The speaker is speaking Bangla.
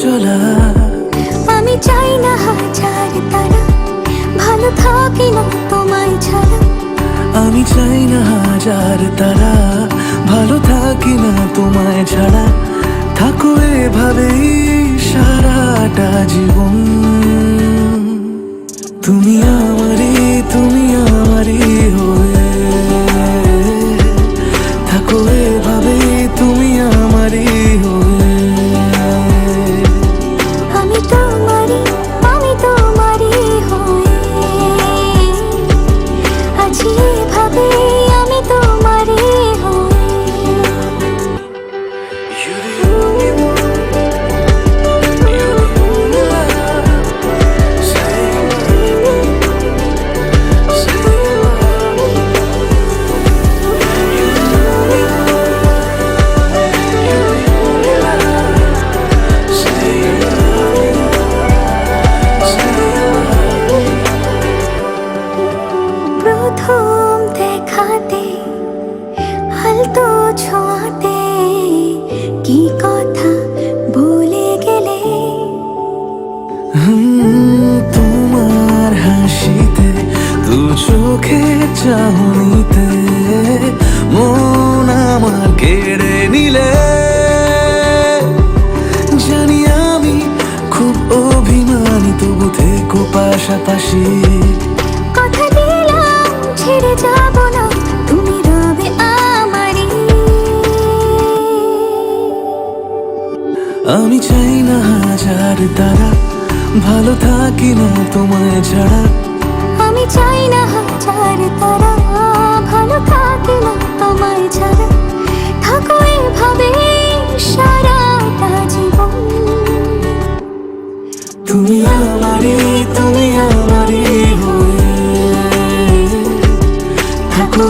চলা। আমি চাই না হাজার তারা, ভালো থাকি না তোমায় ছাড়া। আমি চাই না হাজার তারা, ভালো থাকি না তোমায় ছাড়া। থাকো এভাবেই সারাটা জীবন। তুমি আমারই, তুমি আমারই হয়ে থাকো এভাবেই, তুমি আমারই হয়ে। আমি তোমারই, আমি তোমারই হয়ে আছি এভাবে, আমি তোমারই হয়ে। প্রথম দেখাতে, হালতো ছোঁয়াতে কি কথা বলে গেলে। তোমার হাসিতে, দু চোখে চাহনিতে মন আমার কেড়ে নিলে। জানি আমি খুব অভিমানী, তবু থেকো পাশাপাশি। কথা দিলাম ছেড়ে যাব না, তুমি রবে আমারই। আমি চাই না হাজার তারা, ভালো থাকি না তোমায় ছাড়া। আমি চাই না হাজার তারা, ভালো থাকি না তোমায় ছাড়া। থাকো এভাবে সারাটা জীবন। তুমি আমারই, তুমি আমারই হয়ে থাকো